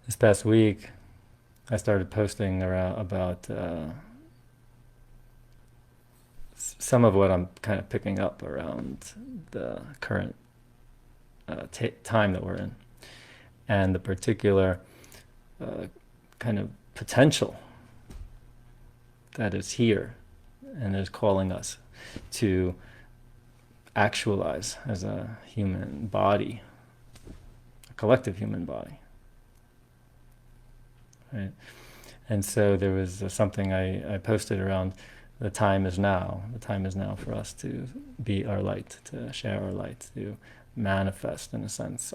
this past week, I started posting around about some of what I'm kind of picking up around the current time that we're in, and the particular uh, kind of potential that is here and is calling us to actualize as a human body, a collective human body, right? And so there was something I posted around the time is now. The time is now for us to be our light, to share our light, to manifest, in a sense,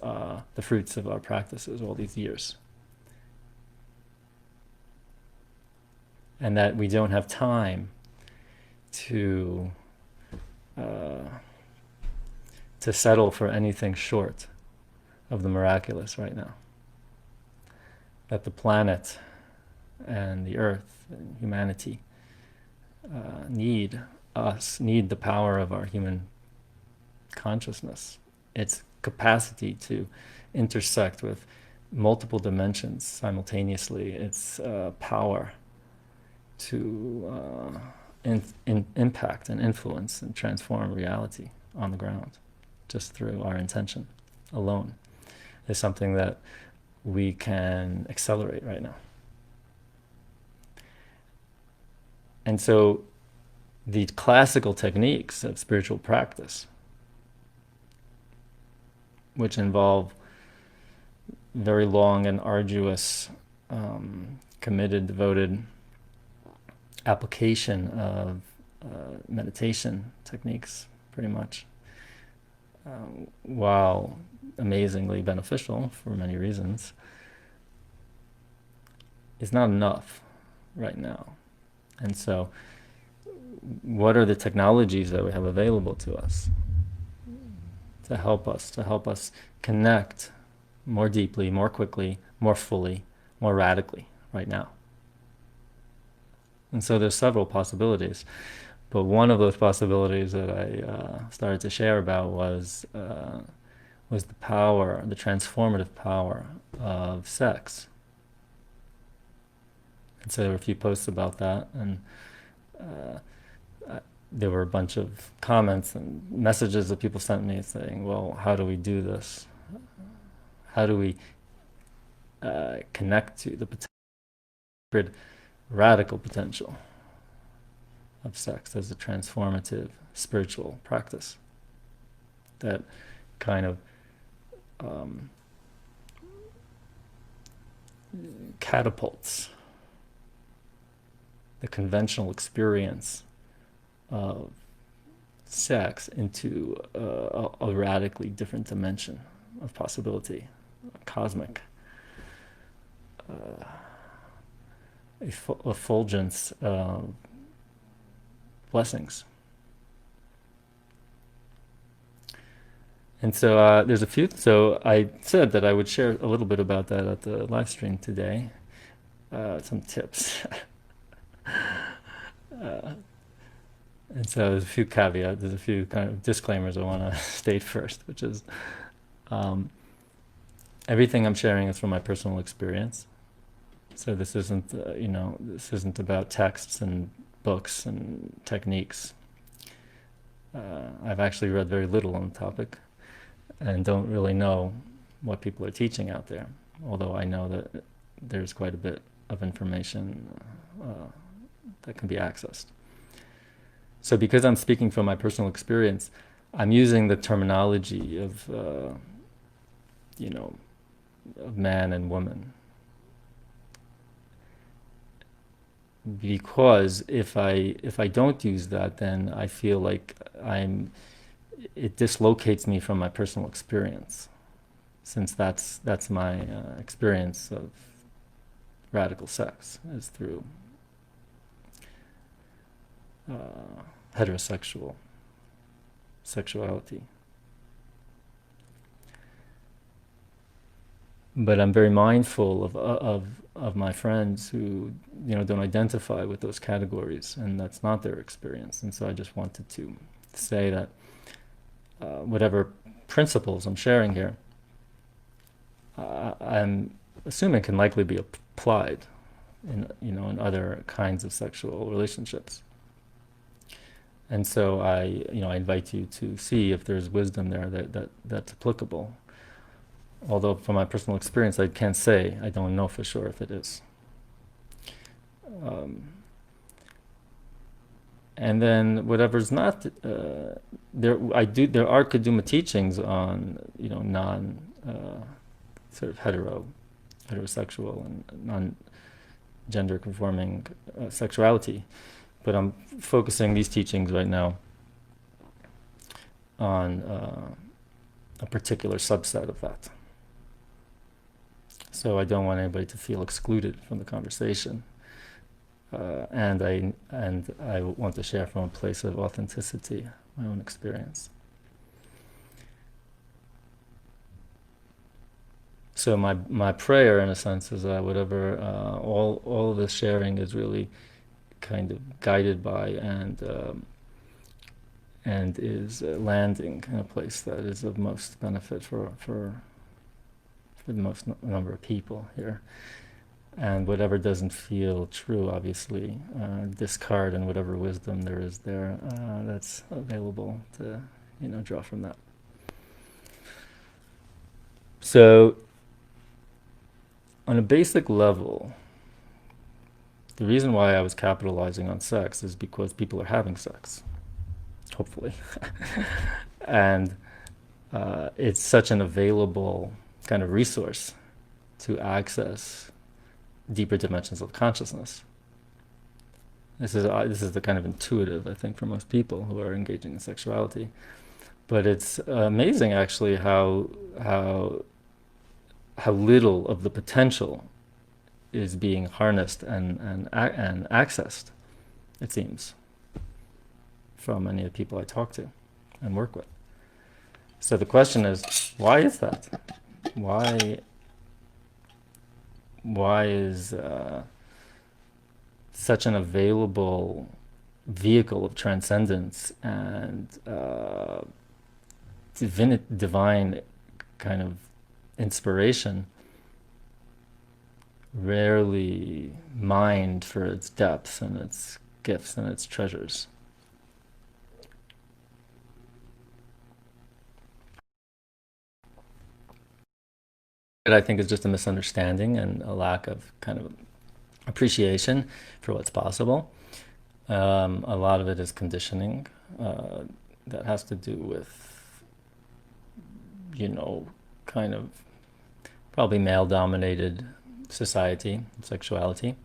the fruits of our practices all these years. And that we don't have time to settle for anything short of the miraculous right now. That the planet and the earth and humanity need us, need the power of our human consciousness, its capacity to intersect with multiple dimensions simultaneously, its power to impact and influence and transform reality on the ground just through our intention alone is something that we can accelerate right now. And so the classical techniques of spiritual practice, which involve very long and arduous, committed, devoted application of meditation techniques, pretty much, while amazingly beneficial for many reasons, is not enough right now. And so, what are the technologies that we have available to us to help us connect more deeply, more quickly, more fully, more radically right now? And so there's several possibilities, but one of those possibilities that I started to share about was the power, the transformative power of sex. And so there were a few posts about that, and there were a bunch of comments and messages that people sent me saying, well, how do we do this? How do we connect to the radical potential of sex as a transformative spiritual practice that kind of catapults the conventional experience of sex into a radically different dimension of possibility, cosmic, effulgence of blessings. And so there's a few. So I said that I would share a little bit about that at the live stream today. Some tips. And so there's a few caveats, there's a few kind of disclaimers I want to state first, which is everything I'm sharing is from my personal experience. So this isn't, this isn't about texts and books and techniques. I've actually read very little on the topic and don't really know what people are teaching out there, although I know that there's quite a bit of information that can be accessed. So because I'm speaking from my personal experience, I'm using the terminology of, of man and woman. Because if I don't use that, then I feel like it dislocates me from my personal experience, since that's my experience of radical sex, is through heterosexual sexuality. But I'm very mindful of my friends who don't identify with those categories, and that's not their experience. And so I just wanted to say that whatever principles I'm sharing here, I'm assume it can likely be applied in, in other kinds of sexual relationships. And so I invite you to see if there's wisdom there that's applicable. Although from my personal experience, I can't say, I don't know for sure if it is. And then whatever's not there are Kaduma teachings on non sort of heterosexual and non-gender conforming sexuality, but I'm focusing these teachings right now on a particular subset of that. So I don't want anybody to feel excluded from the conversation. And I want to share from a place of authenticity, my own experience. So my prayer, in a sense, is that whatever all of this sharing is really kind of guided by and is landing in a place that is of most benefit for the most number of people here. And whatever doesn't feel true, obviously, discard, and whatever wisdom there is there that's available to, draw from that. So, on a basic level, the reason why I was capitalizing on sex is because people are having sex, hopefully. And it's such an available kind of resource to access deeper dimensions of consciousness. This is the kind of intuitive, I think, for most people who are engaging in sexuality. But it's amazing, actually, how little of the potential is being harnessed and accessed, it seems, from many of the people I talk to and work with. So the question is, why is that? Why is such an available vehicle of transcendence and divine kind of inspiration rarely mined for its depths and its gifts and its treasures? I think is just a misunderstanding and a lack of kind of appreciation for what's possible. A lot of it is conditioning that has to do with, kind of probably male-dominated society, sexuality.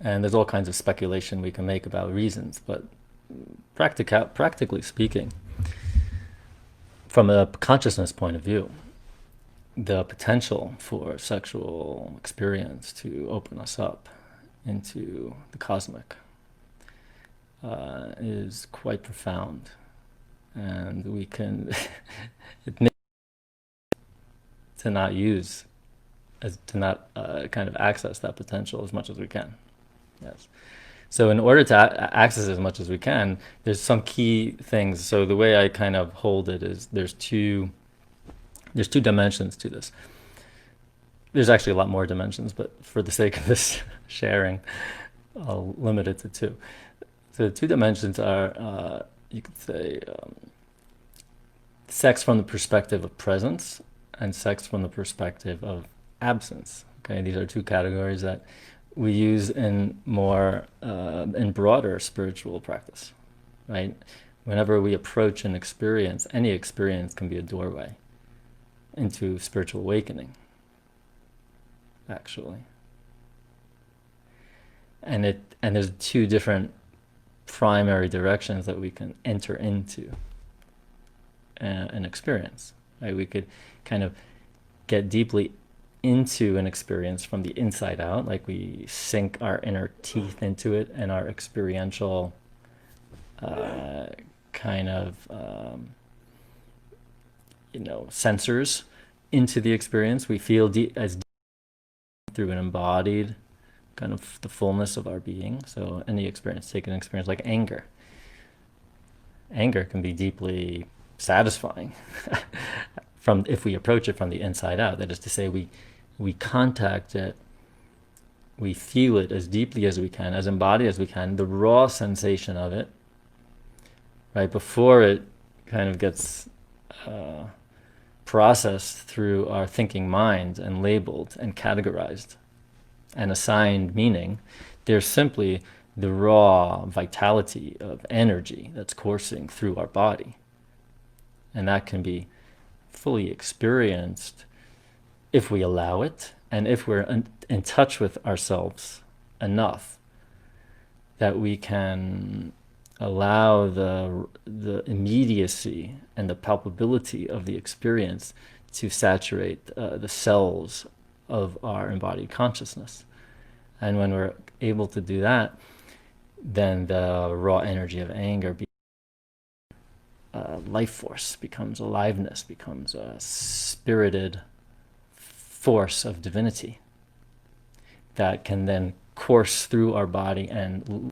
And there's all kinds of speculation we can make about reasons, but practically speaking, from a consciousness point of view, the potential for sexual experience to open us up into the cosmic is quite profound. And we can to not kind of access that potential as much as we can. Yes. So in order to access as much as we can, there's some key things. So the way I kind of hold it is there's two dimensions to this. There's actually a lot more dimensions, but for the sake of this sharing, I'll limit it to two. So the two dimensions are, you could say, sex from the perspective of presence and sex from the perspective of absence. Okay, these are two categories that we use in broader spiritual practice, right? Whenever we approach an experience, any experience can be a doorway into spiritual awakening, actually. And there's two different primary directions that we can enter into an experience, right? We could kind of get deeply into an experience from the inside out, like we sink our inner teeth into it and our experiential kind of sensors into the experience. We feel as through an embodied kind of the fullness of our being. So any experience, take an experience like anger. Anger can be deeply satisfying if we approach it from the inside out. That is to say, we contact it, we feel it as deeply as we can, as embodied as we can, the raw sensation of it, right, before it kind of gets processed through our thinking mind and labeled and categorized and assigned meaning. There's simply the raw vitality of energy that's coursing through our body. And that can be fully experienced if we allow it, and if we're in touch with ourselves enough that we can allow the immediacy and the palpability of the experience to saturate the cells of our embodied consciousness. And when we're able to do that, then the raw energy of anger becomes life force, becomes aliveness, becomes a spirited force of divinity that can then course through our body and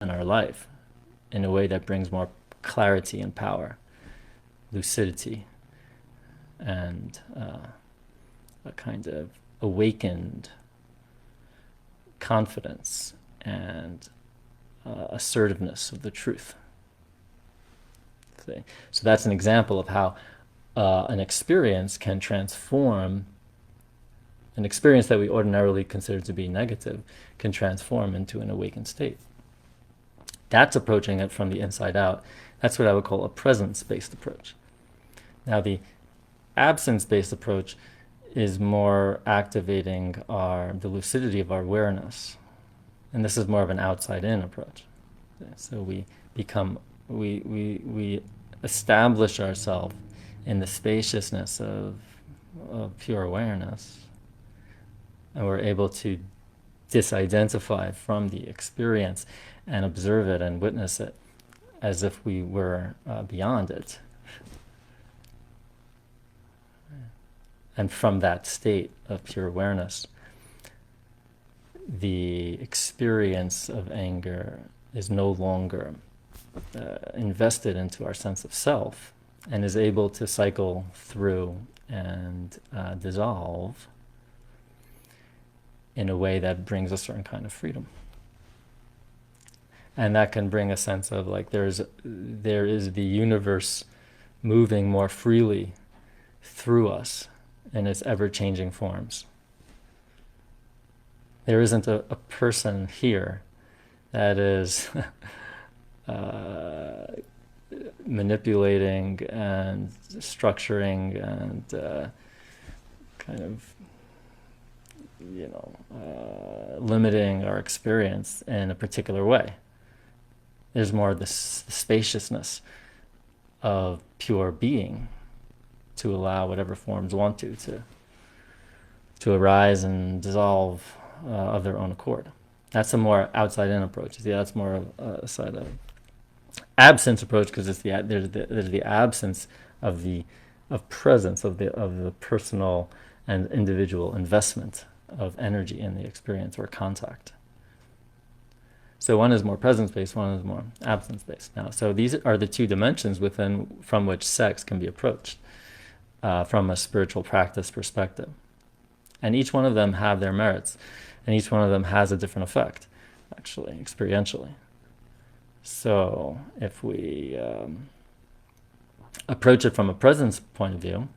in our life in a way that brings more clarity and power, lucidity, and a kind of awakened confidence and assertiveness of the truth. So that's an example of how an experience can transform. An experience that we ordinarily consider to be negative can transform into an awakened state. That's approaching it from the inside out. That's what I would call a presence-based approach. Now, the absence-based approach is more activating the lucidity of our awareness. And this is more of an outside-in approach. So we establish ourselves in the spaciousness of pure awareness, and we're able to disidentify from the experience and observe it and witness it as if we were beyond it. And from that state of pure awareness, the experience of anger is no longer invested into our sense of self and is able to cycle through and dissolve in a way that brings a certain kind of freedom. And that can bring a sense of like there is the universe moving more freely through us in its ever-changing forms. There isn't a person here that is manipulating and structuring and kind of limiting our experience in a particular way. There's more the spaciousness of pure being to allow whatever forms want to arise and dissolve of their own accord. That's a more outside-in approach. Yeah, that's more a side of absence approach, because it's there's the absence of presence of the personal and individual investment of energy in the experience or contact. So one is more presence-based, one is more absence-based. Now, so these are the two dimensions from which sex can be approached from a spiritual practice perspective. And each one of them have their merits, and each one of them has a different effect, actually, experientially. So if we approach it from a presence point of view,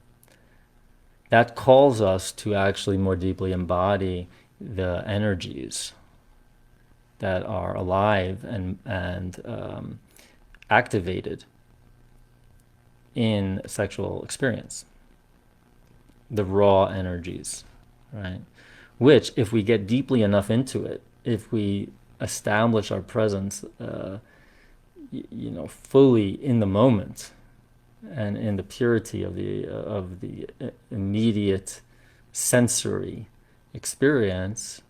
that calls us to actually more deeply embody the energies that are alive and activated in sexual experience. The raw energies, right? Which, if we get deeply enough into it, if we establish our presence, fully in the moment, and in the purity of the immediate sensory experience,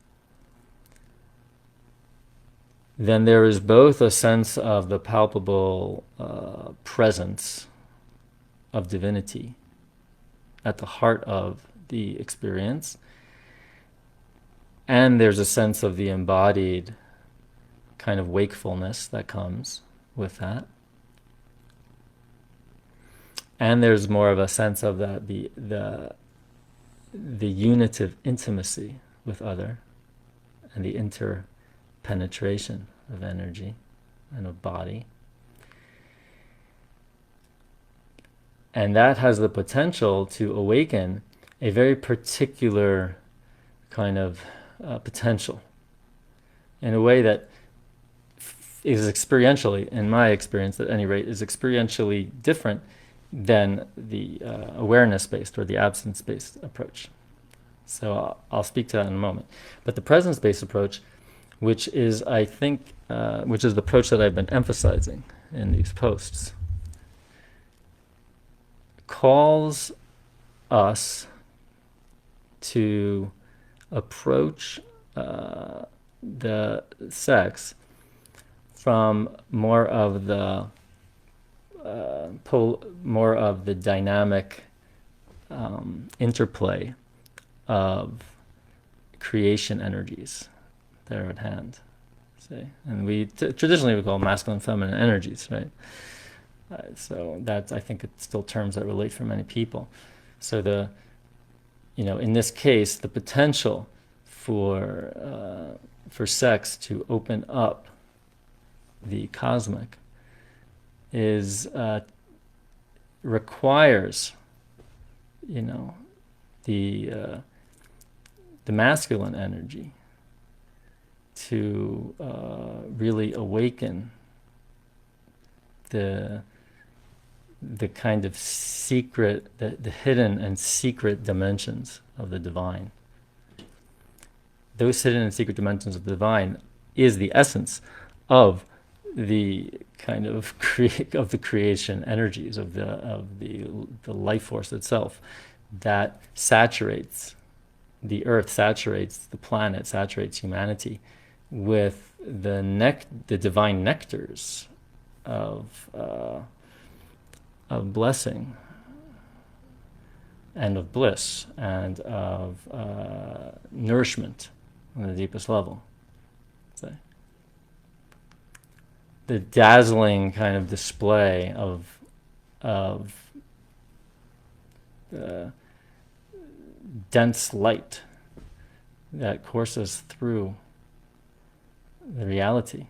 then there is both a sense of the palpable presence of divinity at the heart of the experience, and there's a sense of the embodied kind of wakefulness that comes with that. And there's more of a sense of the unitive intimacy with other, and the interpenetration of energy and of body. And that has the potential to awaken a very particular kind of potential in a way that is experientially, in my experience at any rate, is experientially different than the awareness-based or the absence-based approach. So I'll speak to that in a moment. But the presence-based approach, which is, I think, which is the approach that I've been emphasizing in these posts, calls us to approach the sex from more of the dynamic interplay of creation energies that are at hand. See? And we traditionally we call masculine and feminine energies, right? So that's, I think it's still terms that relate for many people. So in this case, the potential for sex to open up the cosmic requires, the masculine energy to really awaken the kind of secret, the hidden and secret dimensions of the divine. Those hidden and secret dimensions of the divine is the essence of the kind of of the creation energies of the life force itself that saturates the earth, saturates the planet, saturates humanity with the divine nectars of blessing and of bliss and of nourishment on the deepest level. So, the dazzling kind of display of dense light that courses through the reality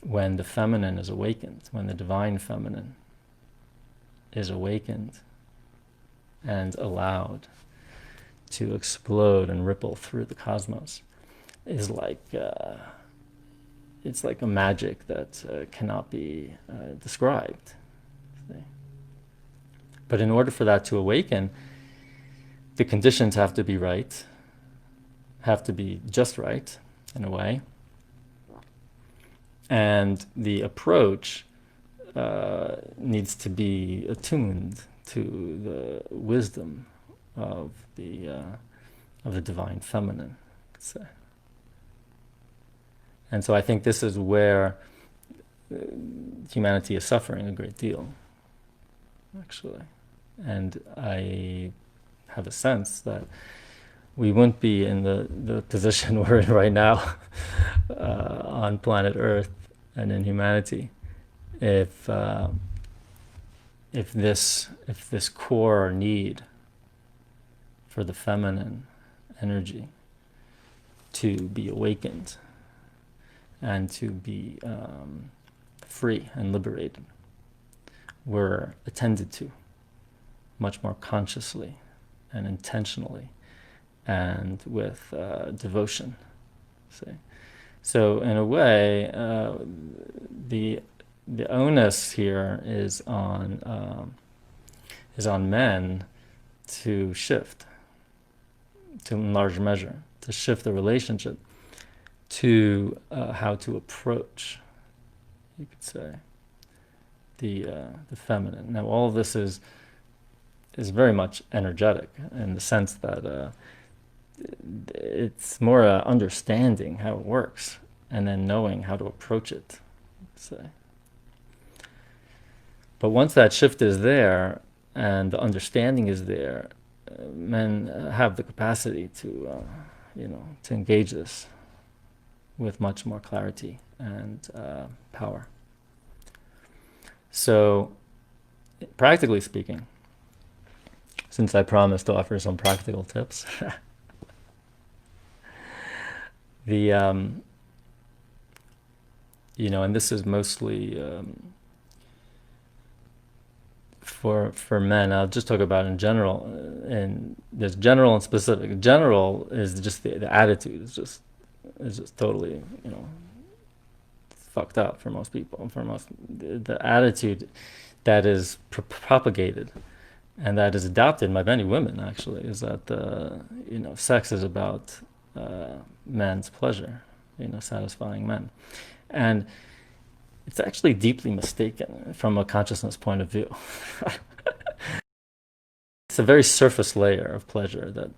when the feminine is awakened, when the divine feminine is awakened and allowed to explode and ripple through the cosmos, is like it's like a magic that cannot be described. See? But in order for that to awaken, the conditions have to be right, have to be just right in a way, and the approach needs to be attuned to the wisdom of the divine feminine, I could say. And so I think this is where humanity is suffering a great deal, actually. And I have a sense that we wouldn't be in the position we're in right now on planet Earth and in humanity if this core need for the feminine energy to be awakened and to be free and liberated were attended to much more consciously and intentionally and with devotion. See? So in a way, the onus here is on men to shift, to in large measure, to shift the relationship to how to approach, you could say, the feminine. Now, all of this is very much energetic in the sense that it's more understanding how it works and then knowing how to approach it, say. But once that shift is there and the understanding is there, men have the capacity to engage this with much more clarity and power. So practically speaking, since I promised to offer some practical tips, the and this is mostly for men. I'll just talk about in general, and there's general and specific. General is just the attitude is just totally fucked up for most people. For most, the attitude that is propagated and that is adopted by many women actually is that sex is about men's pleasure, satisfying men, and it's actually deeply mistaken from a consciousness point of view. It's a very surface layer of pleasure that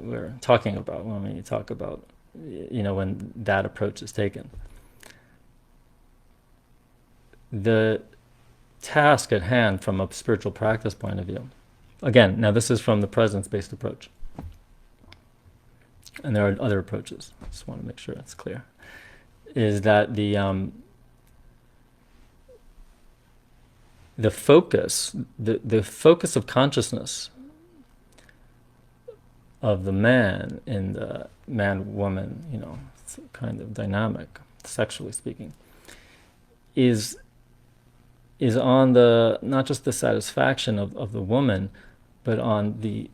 we're talking about when we talk about, when that approach is taken. The task at hand from a spiritual practice point of view, again, now this is from the presence-based approach, and there are other approaches, I just want to make sure it's clear, is that the focus of consciousness of the man in the man-woman, kind of dynamic, sexually speaking, is on the not just the satisfaction of the woman, but on the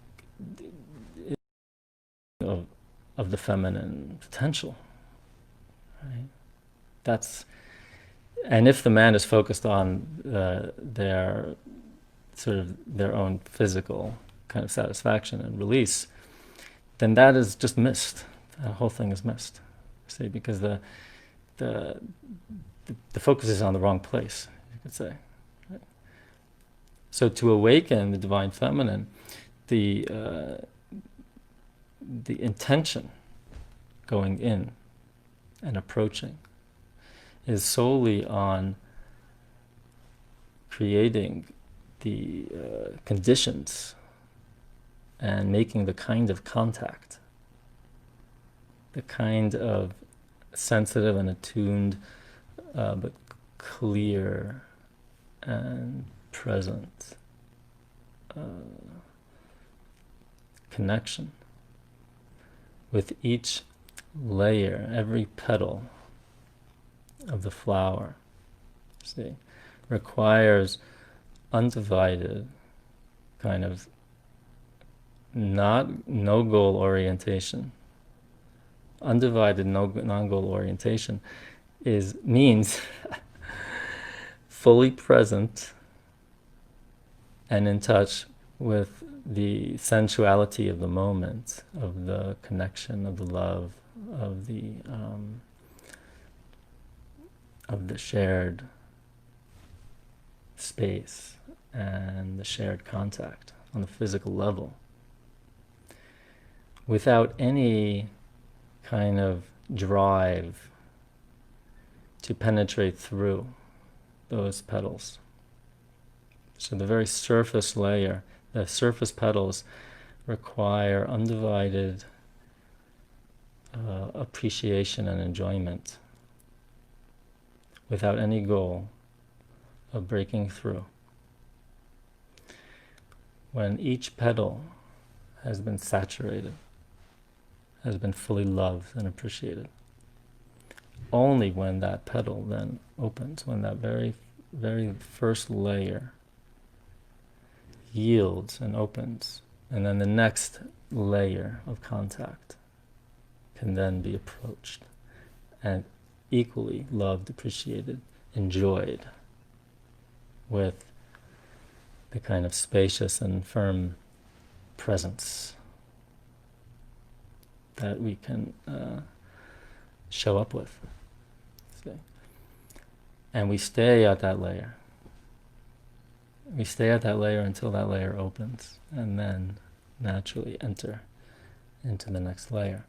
of the feminine potential. Right? And if the man is focused on their own physical kind of satisfaction and release, then that is just missed. The whole thing is missed. See, because the focus is on the wrong place, you could say. Right? So to awaken the divine feminine, the intention going in and approaching is solely on creating the conditions and making the kind of contact, the kind of sensitive and attuned, but clear and present connection with each layer, every petal of the flower, see, requires undivided kind of no goal orientation. Undivided non-goal orientation means fully present and in touch with the sensuality of the moment, of the connection, of the love, of the shared space and the shared contact on the physical level, without any kind of drive to penetrate through those petals. So the very surface layer, the surface petals, require undivided appreciation and enjoyment, without any goal of breaking through. When each petal has been saturated, has been fully loved and appreciated, only when that petal then opens, when that very, very first layer yields and opens, and then the next layer of contact can then be approached and equally loved, appreciated, enjoyed with the kind of spacious and firm presence that we can show up with. See? And we stay at that layer. We stay at that layer until that layer opens, and then naturally enter into the next layer.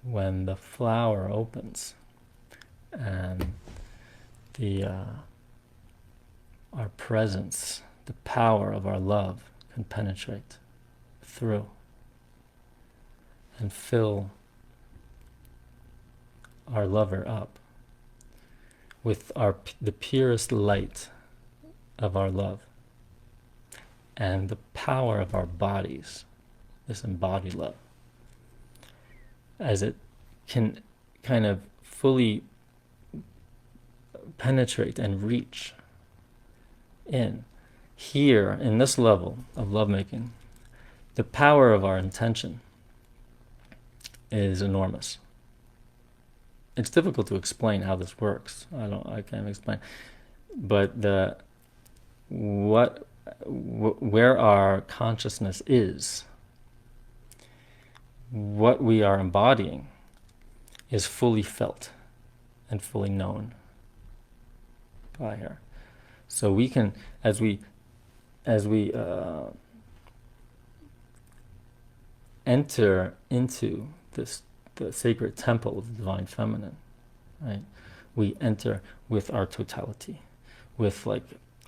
When the flower opens and our presence, the power of our love can penetrate through and fill our lover up with the purest light of our love and the power of our bodies, this embodied love, as it can kind of fully penetrate and reach in here in this level of lovemaking, the power of our intention is enormous. It's difficult to explain how this works. I can't explain, but where our consciousness is, what we are embodying is fully felt and fully known by her. So we can, as we enter into the sacred temple of the divine feminine, right? We enter with our totality, with like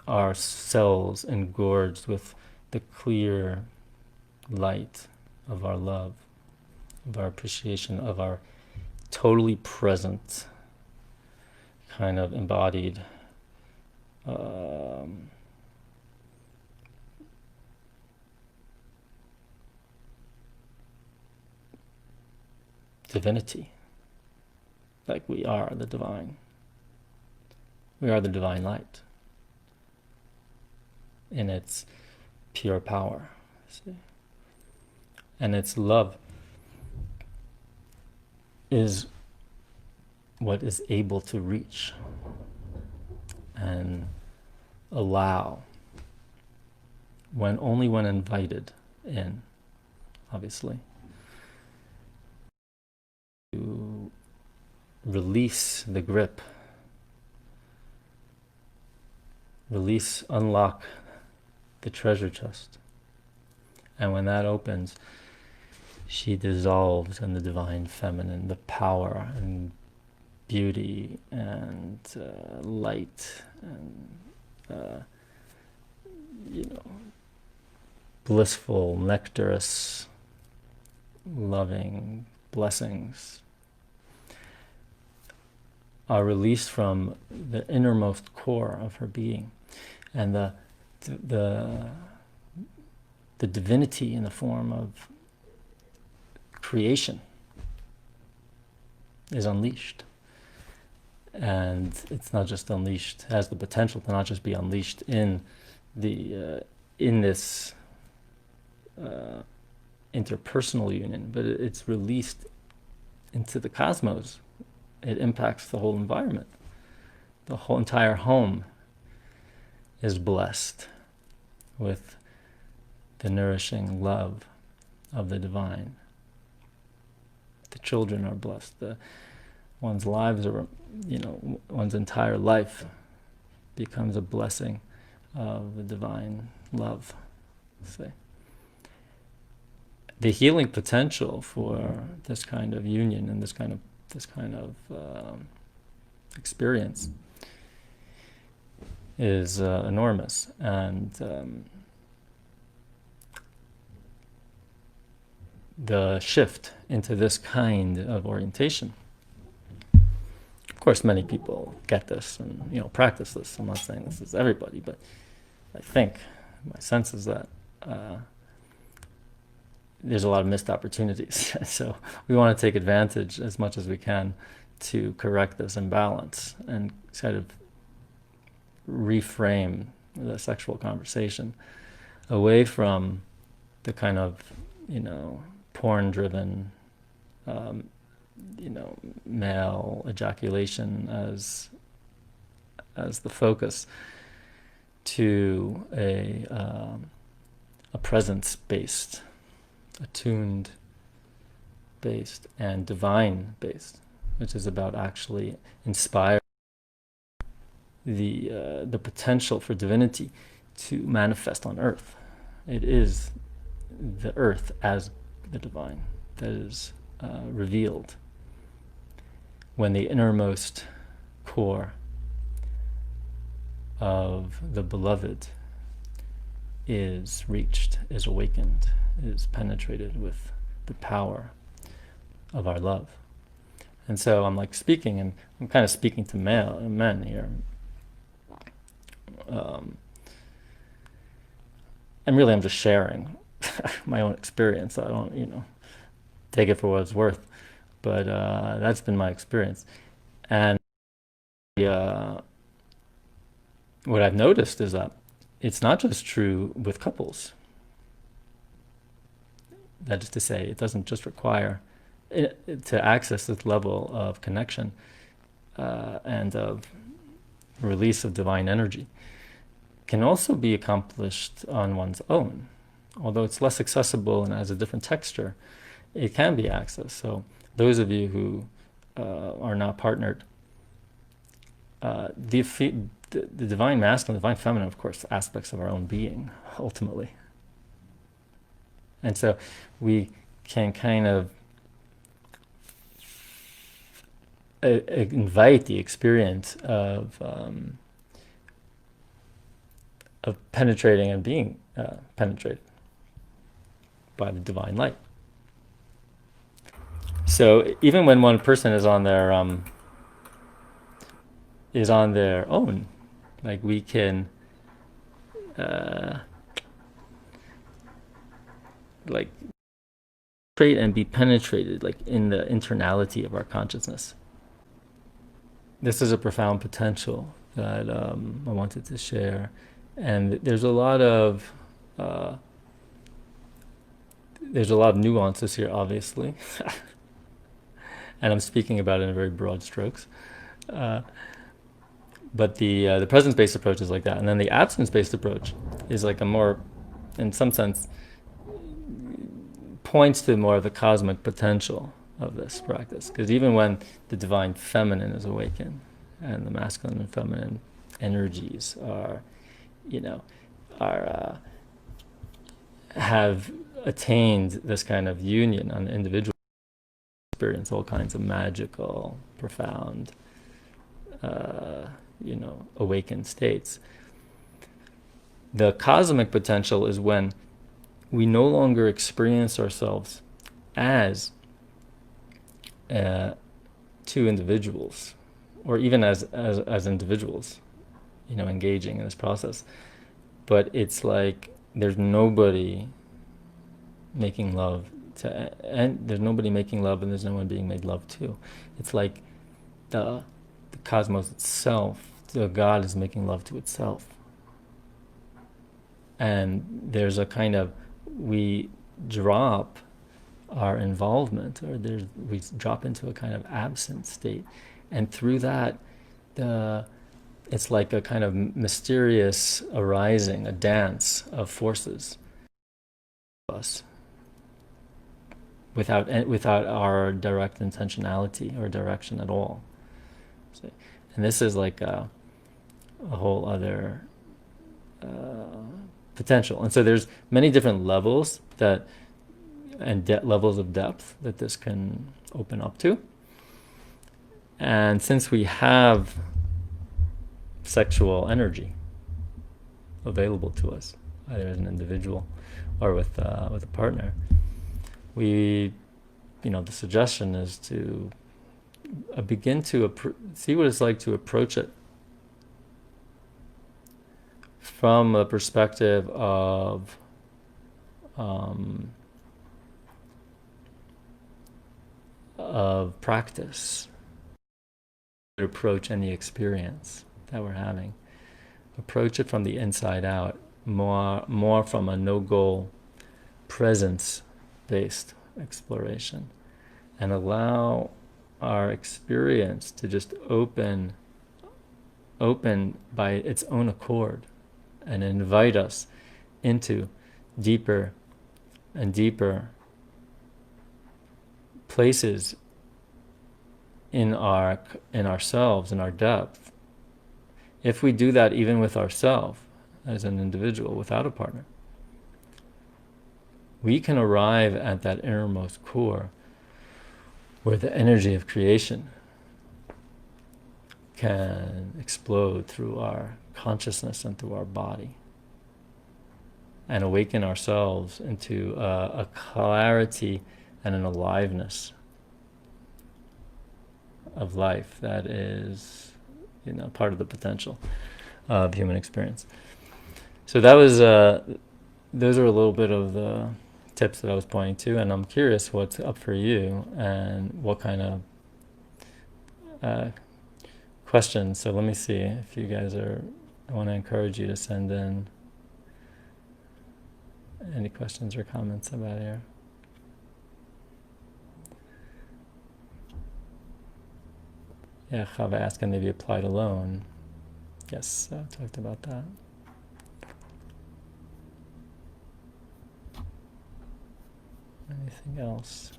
our cells engorged with the clear light of our love, of our appreciation, of our totally present kind of embodied divinity. Like we are the divine. We are the divine light in its pure power. See? And its love is what is able to reach and allow, only when invited in, obviously, to release the grip, unlock the treasure chest. And when that opens, she dissolves in the divine feminine, the power and beauty and light and blissful, nectarous, loving blessings are released from the innermost core of her being, and the divinity in the form of creation is unleashed. And it's not just unleashed, it has the potential to not just be unleashed in this interpersonal union, but it's released into the cosmos. It impacts the whole environment. The whole entire home is blessed with the nourishing love of the divine. The children are blessed. One's lives are, one's entire life becomes a blessing of the divine love. Say, the healing potential for this kind of union and this kind of experience is enormous, and the shift into this kind of orientation. Of course, many people get this and practice this. I'm not saying this is everybody, but I think my sense is that there's a lot of missed opportunities. So we want to take advantage as much as we can to correct this imbalance and kind of reframe the sexual conversation away from the kind of porn-driven male ejaculation as the focus, to a presence-based, attuned-based, and divine-based, which is about actually inspiring the potential for divinity to manifest on earth. It is the earth as the divine that is revealed when the innermost core of the beloved is reached, is awakened, is penetrated with the power of our love. And so I'm I'm kind of speaking to men here. and really I'm just sharing my own experience. I don't, take it for what it's worth, but that's been my experience. And uh, what I've noticed is that it's not just true with couples. That is to say, it doesn't just require to access this level of connection and of release of divine energy. Can also be accomplished on one's own. Although it's less accessible and has a different texture, it can be accessed. So those of you who are not partnered, the divine masculine, divine feminine, of course, aspects of our own being, ultimately. And so we can kind of invite the experience of penetrating and being penetrated by the divine light. So even when one person is on their own, like we can like penetrate and be penetrated, like in the internality of our consciousness. This is a profound potential that I wanted to share, and there's a lot of nuances here, obviously, and I'm speaking about it in very broad strokes. But the presence-based approach is like that, and then the absence-based approach is like a more, in some sense, points to more of the cosmic potential of this practice. Because even when the divine feminine is awakened and the masculine and feminine energies have attained this kind of union on the individual, experience all kinds of magical, profound, awakened states. The cosmic potential is when we no longer experience ourselves as two individuals, or even as individuals, engaging in this process. But it's like there's nobody making love to, and there's nobody making love, and there's no one being made love to. It's like the cosmos itself, the God is making love to itself. And there's a kind of, we drop our involvement, or we drop into a kind of absent state, and through that, it's like a kind of mysterious arising, a dance of forces, us, without our direct intentionality or direction at all. And this is like a whole other potential. And so there's many different levels levels of depth that this can open up to. And since we have sexual energy available to us, either as an individual or with a partner, the suggestion is to begin to see what it's like to approach it from a perspective of practice. Approach any experience that we're having. Approach it from the inside out, more from a no-goal, presence-based exploration, and allow our experience to just open by its own accord, and invite us into deeper and deeper places in ourselves, in our depth. If we do that even with ourselves, as an individual, without a partner, we can arrive at that innermost core where the energy of creation can explode through our consciousness and through our body, and awaken ourselves into a clarity and an aliveness of life that is, part of the potential of human experience. So that was those are a little bit of the tips that I was pointing to, and I'm curious what's up for you and what kind of questions. So let me see if you guys are. I want to encourage you to send in any questions or comments about here. Yeah, Chava asked, can they be applied alone? Yes, I talked about that. Anything else?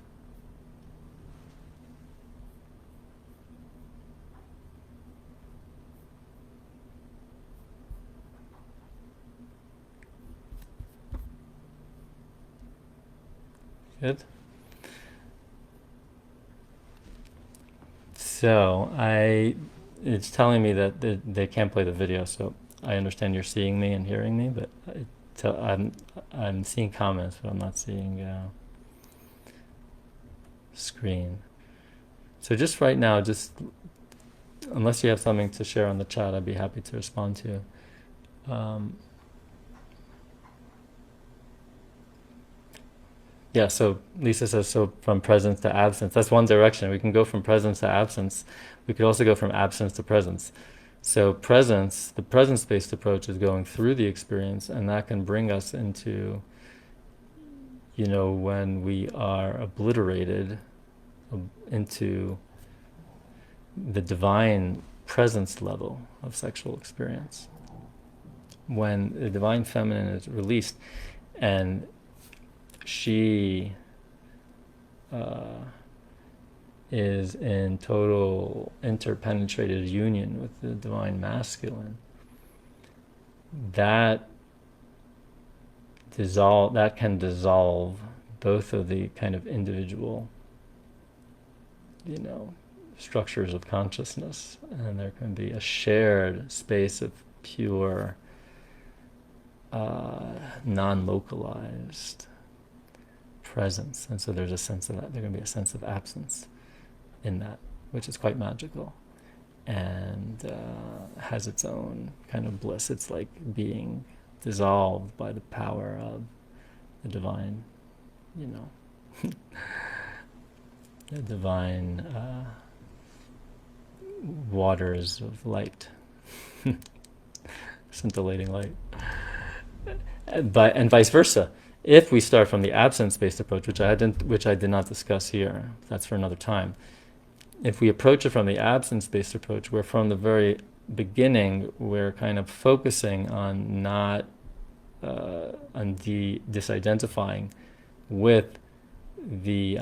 Good. So it's telling me that they can't play the video. So I understand you're seeing me and hearing me, but I'm seeing comments, but I'm not seeing screen. So just right now, just unless you have something to share on the chat, I'd be happy to respond to. Yeah, so Lisa says, so from presence to absence. That's one direction. We can go from presence to absence. We could also go from absence to presence. So presence, the presence-based approach is going through the experience, and that can bring us into, when we are obliterated into the divine presence level of sexual experience. When the divine feminine is released and she is in total interpenetrated union with the divine masculine, that can dissolve both of the kind of individual, structures of consciousness, and there can be a shared space of pure, non-localized presence. And so there's a sense of that. There can be a sense of absence in that, which is quite magical and has its own kind of bliss. It's like being dissolved by the power of the divine, the divine waters of light, scintillating light, and vice versa. If we start from the absence-based approach, which I did not discuss here, that's for another time. If we approach it from the absence-based approach, where from the very beginning we're kind of focusing on not disidentifying with the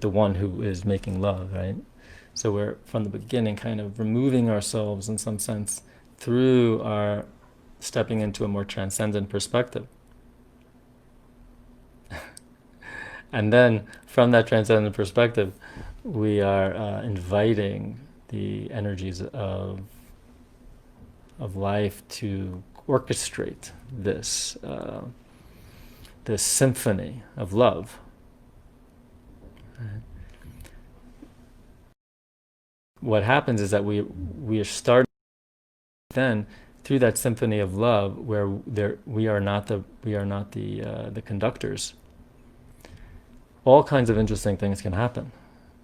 one who is making love, right? So we're from the beginning kind of removing ourselves in some sense through our stepping into a more transcendent perspective. And then from that transcendent perspective, we are inviting the energies of life to orchestrate this this symphony of love. What happens is that we are starting then through that symphony of love, where we are not the conductors. All kinds of interesting things can happen,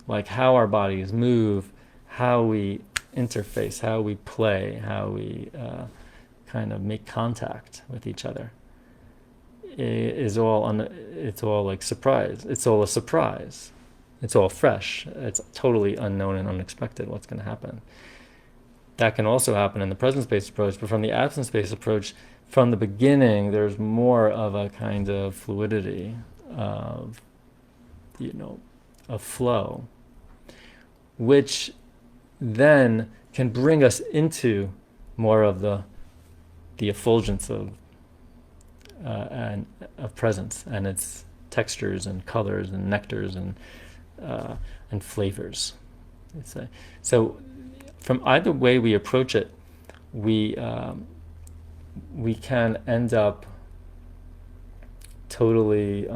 like how our bodies move, how we interface, how we play, how we kind of make contact with each other. It's all like surprise. It's all a surprise. It's all fresh. It's totally unknown and unexpected what's going to happen. That can also happen in the presence-based approach, but from the absence-based approach, from the beginning, there's more of a kind of fluidity of, a flow, which then can bring us into more of the effulgence of presence and its textures and colors and nectars and flavors. So from either way we approach it, we can end up totally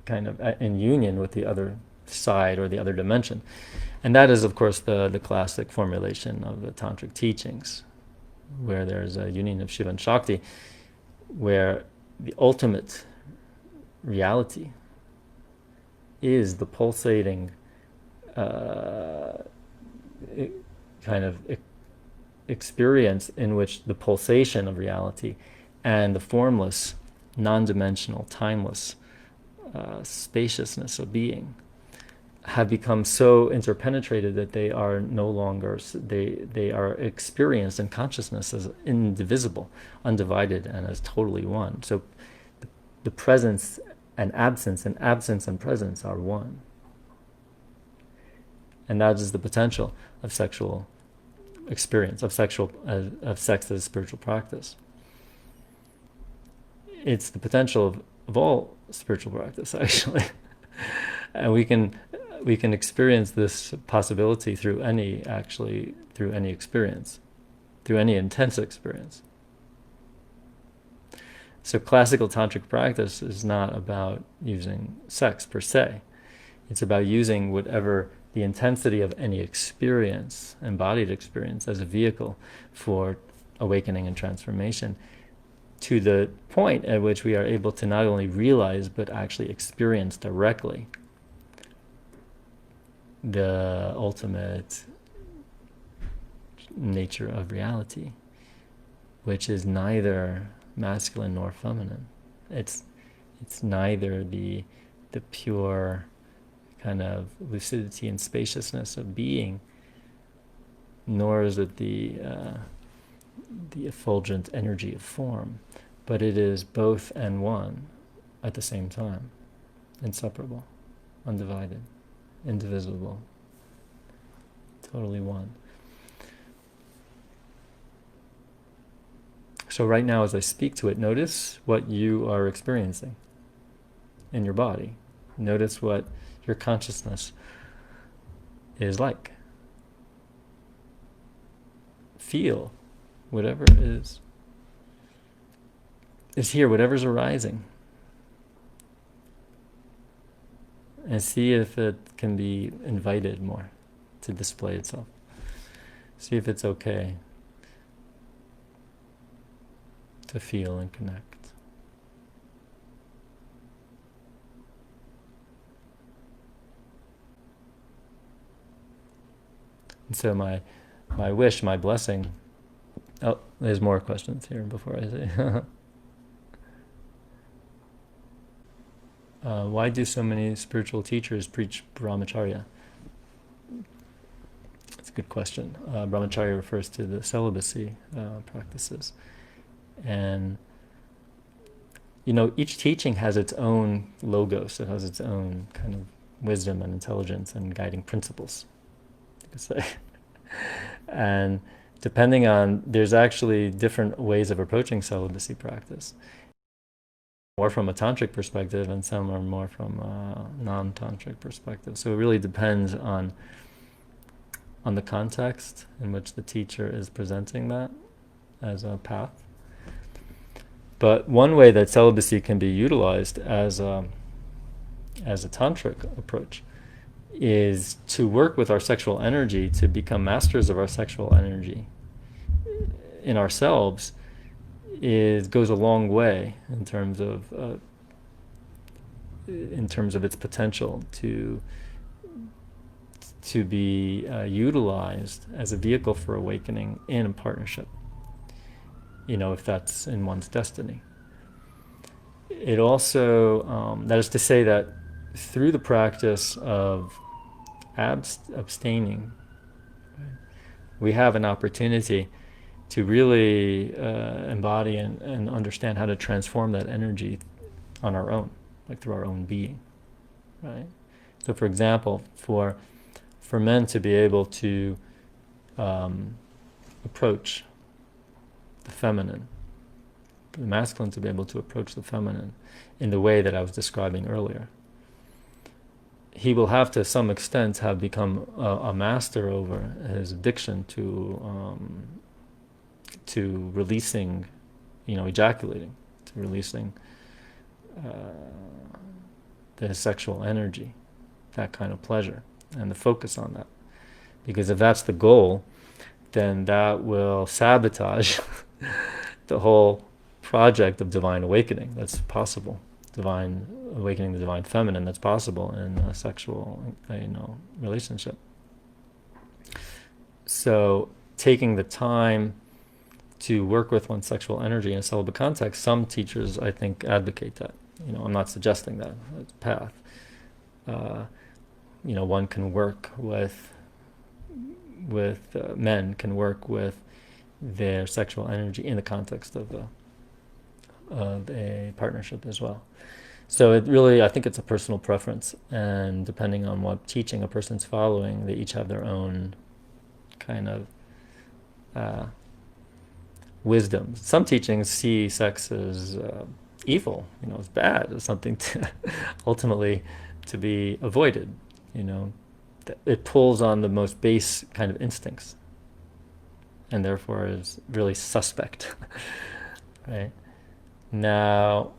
kind of in union with the other side or the other dimension. And that is, of course, the classic formulation of the Tantric teachings, where there's a union of Shiva and Shakti, where the ultimate reality is the pulsating kind of experience in which the pulsation of reality and the formless, non-dimensional, timeless spaciousness of being have become so interpenetrated that they are no longer, they are experienced in consciousness as indivisible, undivided, and as totally one. So the presence and absence and presence are one. And that is the potential of sexual experience, of sex as a spiritual practice. It's the potential of all spiritual practice, actually. And we can experience this possibility through any experience, through any intense experience. So classical tantric practice is not about using sex per se. It's about using whatever the intensity of any experience, embodied experience, as a vehicle for awakening and transformation, to the point at which we are able to not only realize but actually experience directly the ultimate nature of reality, which is neither masculine nor feminine. It's neither the pure kind of lucidity and spaciousness of being, nor is it the effulgent energy of form, but it is both and one at the same time, inseparable, undivided, indivisible, totally one. So right now, as I speak to it, notice what you are experiencing in your body. Notice what your consciousness is like. Feel whatever is here, whatever's arising. And see if it can be invited more to display itself. See if it's okay to feel and connect. And so my wish, my blessing. Oh, there's more questions here before I say. Why do so many spiritual teachers preach brahmacharya? That's a good question. Brahmacharya refers to the celibacy practices. And, each teaching has its own logos. It has its own kind of wisdom and intelligence and guiding principles, you could say. And depending on, there's actually different ways of approaching celibacy practice. More from a tantric perspective, and some are more from a non-tantric perspective. So it really depends on the context in which the teacher is presenting that as a path. But one way that celibacy can be utilized as a tantric approach is to work with our sexual energy, to become masters of our sexual energy in ourselves. Goes a long way in terms of its potential to be utilized as a vehicle for awakening in a partnership, if that's in one's destiny. It also, that is to say that through the practice of abstaining, we have an opportunity to really embody and understand how to transform that energy on our own, like through our own being, right? So, for example, for men to be able to approach the feminine, for the masculine to be able to approach the feminine in the way that I was describing earlier, he will have to some extent have become a master over his addiction to releasing, ejaculating, to releasing the sexual energy, that kind of pleasure, and the focus on that. Because if that's the goal, then that will sabotage the whole project of divine awakening that's possible, divine awakening the divine feminine that's possible in a sexual, relationship. So taking the time to work with one's sexual energy in a celibate context, some teachers, I think, advocate that. I'm not suggesting that path. One can work with men can work with their sexual energy in the context of a partnership as well. So it really, I think it's a personal preference, and depending on what teaching a person's following, they each have their own kind of wisdom. Some teachings see sex as evil, as bad, as something to ultimately to be avoided. It pulls on the most base kind of instincts, and therefore is really suspect. Right? Now,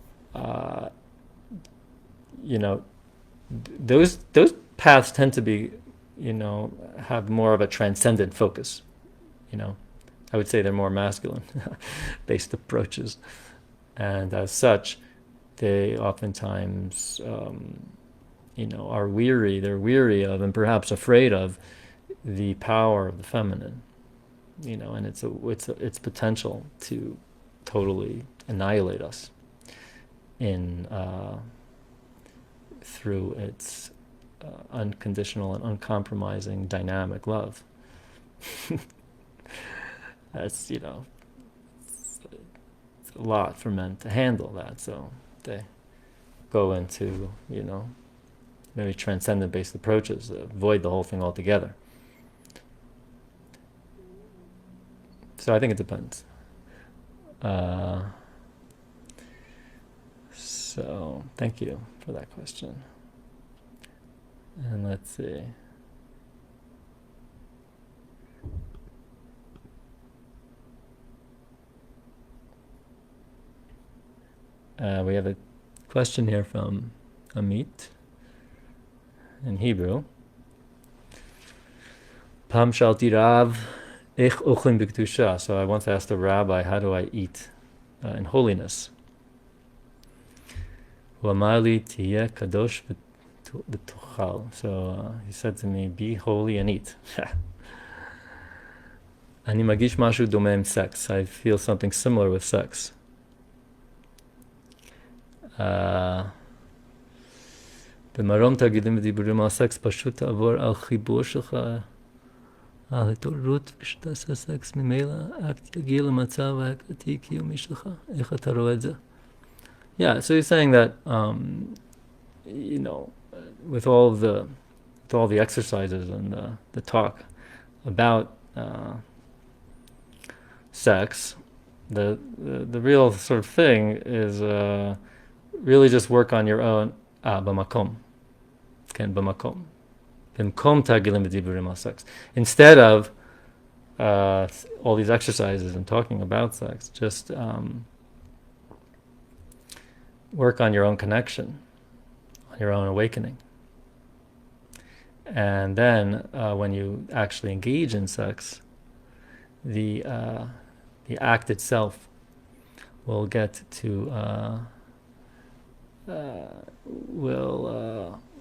those paths tend to be, have more of a transcendent focus. I would say they're more masculine-based approaches, and as such, they oftentimes, are weary. They're weary of, and perhaps afraid of, the power of the feminine. And its potential to totally annihilate us through its unconditional and uncompromising dynamic love. That's, it's a lot for men to handle that, so they go into, maybe transcendent-based approaches that avoid the whole thing altogether. So I think it depends. So thank you for that question. And let's see. We have a question here from Amit in Hebrew. Pam shalti Rav, ich ochlim b'kedusha. So I once asked a rabbi, how do I eat in holiness? Hu amar li tiyeh kadosh v'tochal. So he said to me, be holy and eat. Ani magish mashu domem sex. I feel something similar with sex. במרום תגידים ודיבורים על סקס, פשוט תעבור על חיבור שלך, על התעוררות כשתעשה סקס ממילא, רק תגיע למצב ההקלטי קיומי שלך. איך אתה רואה את זה? Yeah, so he's saying that, with all the exercises and the talk about sex, the real sort of thing is really just work on your own b'makom. Ken b'makom. B'makom tagilim v'diburim al sex. Instead of all these exercises and talking about sex, just work on your own connection, on your own awakening. And then when you actually engage in sex, the act itself will get to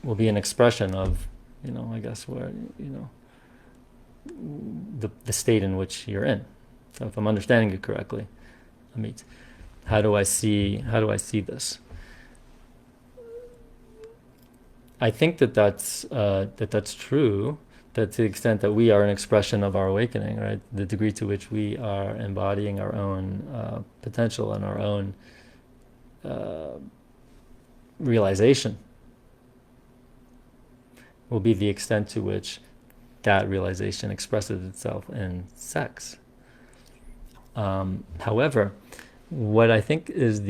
will be an expression of, I guess, where, the state in which you're in. So if I'm understanding it correctly, Amit, how do I see this? I think that's true. That to the extent that we are an expression of our awakening, right? The degree to which we are embodying our own potential and our own realization will be the extent to which that realization expresses itself in sex. However, what I think is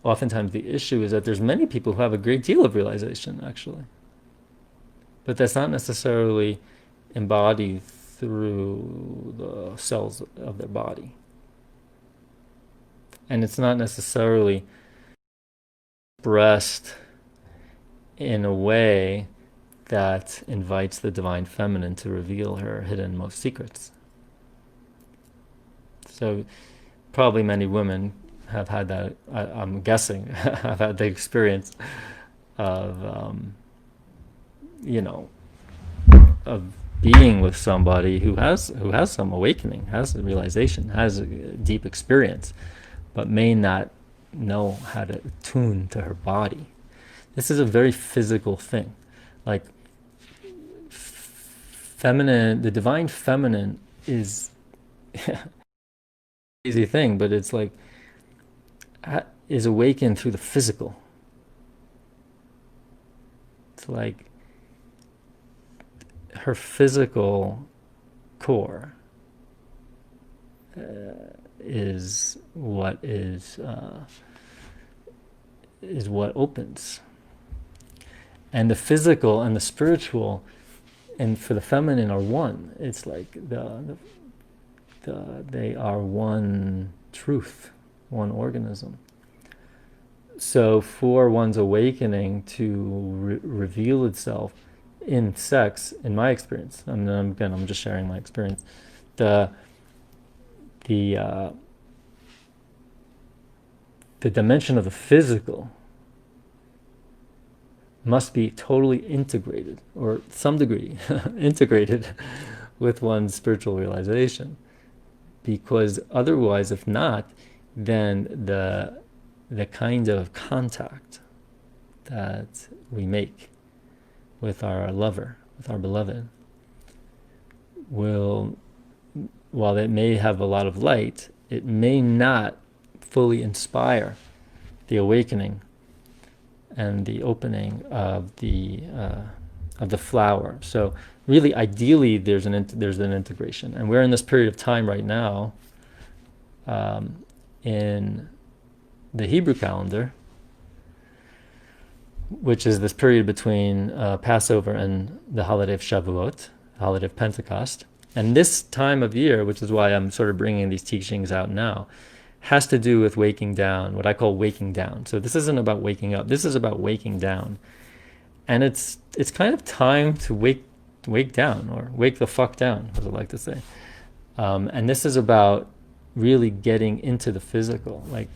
oftentimes the issue is that there's many people who have a great deal of realization, actually. But that's not necessarily embodied through the cells of their body. And it's not necessarily expressed in a way that invites the divine feminine to reveal her hidden most secrets. So probably many women have had that. I'm guessing I've had the experience of you know, of being with somebody who has some awakening, has a realization, has a deep experience, but may not know how to tune to her body. This is a very physical thing. Like feminine, the divine feminine is easy thing, but it's like is awakened through the physical. It's like her physical core is what opens, and the physical and the spiritual, and for the feminine, are one. It's like they are one truth, one organism. So for one's awakening to reveal itself in sex, in my experience, and again, I'm just sharing my experience, the dimension of the physical must be totally integrated, or some degree integrated, with one's spiritual realization. Because otherwise, if not, then the kind of contact that we make with our lover, with our beloved, will, while it may have a lot of light, it may not fully inspire the awakening and the opening of the flower. So really, ideally, there's an integration, and we're in this period of time right now, in the Hebrew calendar, which is this period between Passover and the holiday of Shavuot, the holiday of Pentecost. And this time of year, which is why I'm sort of bringing these teachings out now, has to do with waking down, what I call waking down. So this isn't about waking up. This is about waking down. And it's kind of time to wake down, or wake the fuck down, as I like to say. And this is about really getting into the physical. Like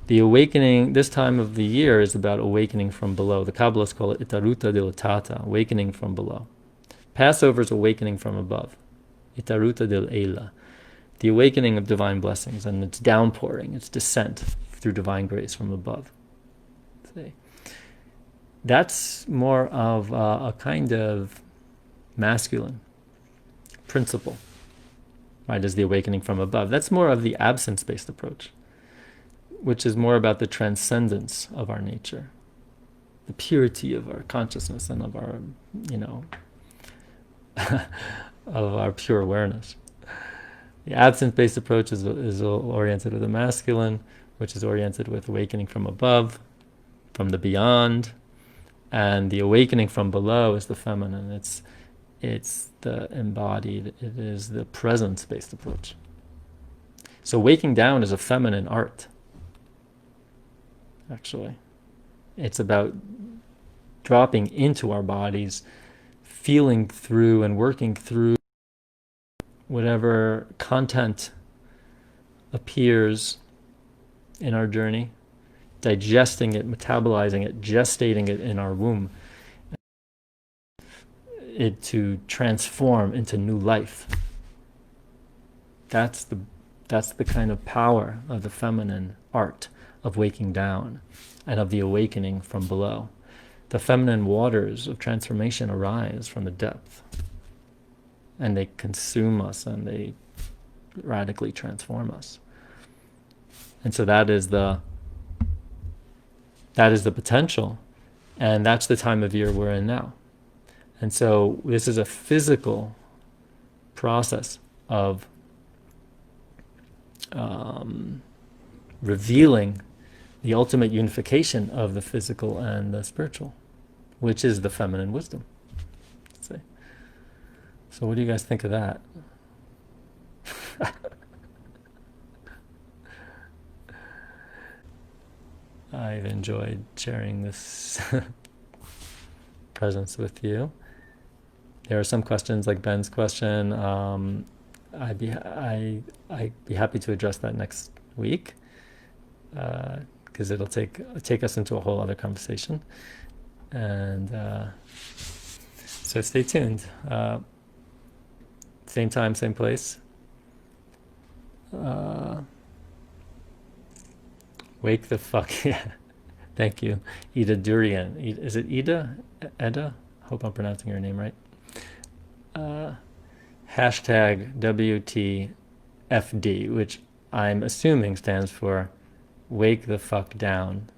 the awakening, this time of the year is about awakening from below. The Kabbalists call it itaruta dilatata, awakening from below. Passover is awakening from above, itaruta dil eila, the awakening of divine blessings, and its downpouring, its descent through divine grace from above. See? That's more of a kind of masculine principle, right, as the awakening from above. That's more of the absence-based approach, which is more about the transcendence of our nature, the purity of our consciousness and of our, of our pure awareness. The absence-based approach is oriented with the masculine, which is oriented with awakening from above, from the beyond, and the awakening from below is the feminine. It's the embodied. It is the presence-based approach. So waking down is a feminine art. Actually, it's about dropping into our bodies, feeling through and working through whatever content appears in our journey, digesting it, metabolizing it, gestating it in our womb, it to transform into new life. That's the kind of power of the feminine art of waking down and of the awakening from below. The feminine waters of transformation arise from the depth, and they consume us, and they radically transform us. And so that is the potential, and that's the time of year we're in now. And so this is a physical process of revealing the ultimate unification of the physical and the spiritual, which is the feminine wisdom. Let's say. So what do you guys think of that? I've enjoyed sharing this presence with you. There are some questions, like Ben's question. I'd be happy to address that next week. because it'll take us into a whole other conversation. And so stay tuned. Same time, same place. Wake the fuck. Yeah. Thank you. Ida Durian. Is it Ida? Edda? Hope I'm pronouncing your name right. Hashtag WTFD, which I'm assuming stands for Wake the Fuck Down.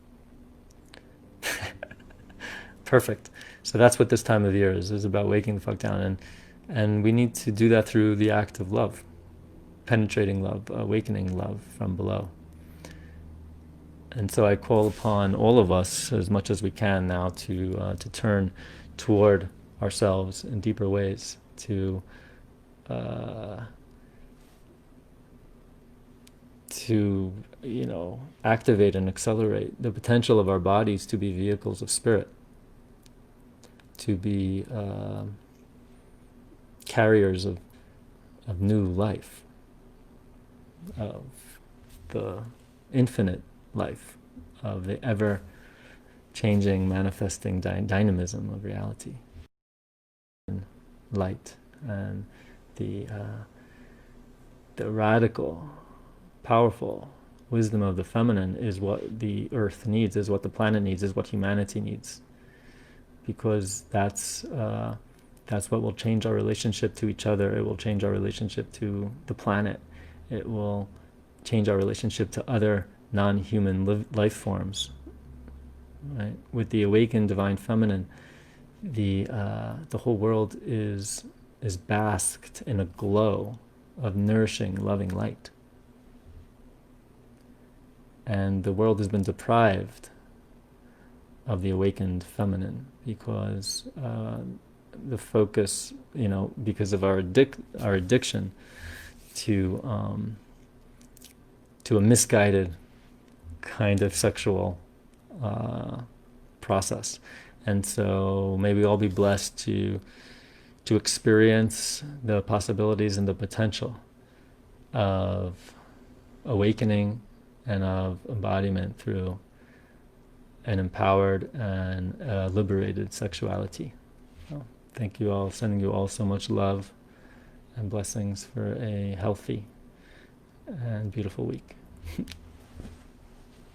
Perfect. So that's what this time of year is about waking the fuck down. And we need to do that through the act of love, penetrating love, awakening love from below. And so I call upon all of us as much as we can now to turn toward ourselves in deeper ways, to activate and accelerate the potential of our bodies to be vehicles of spirit, to be carriers of new life, of the infinite life, of the ever-changing, manifesting dynamism of reality, and light, and the radical, powerful wisdom of the feminine is what the earth needs, is what the planet needs, is what humanity needs, because that's what will change our relationship to each other. It will change our relationship to the planet. It will change our relationship to other non-human life forms. Right? With the awakened divine feminine, the whole world is basked in a glow of nourishing, loving light. And the world has been deprived of the awakened feminine because the focus, because of our addiction to a misguided kind of sexual process. And so may we all be blessed to experience the possibilities and the potential of awakening and of embodiment through an empowered and liberated sexuality. So thank you all, sending you all so much love and blessings for a healthy and beautiful week.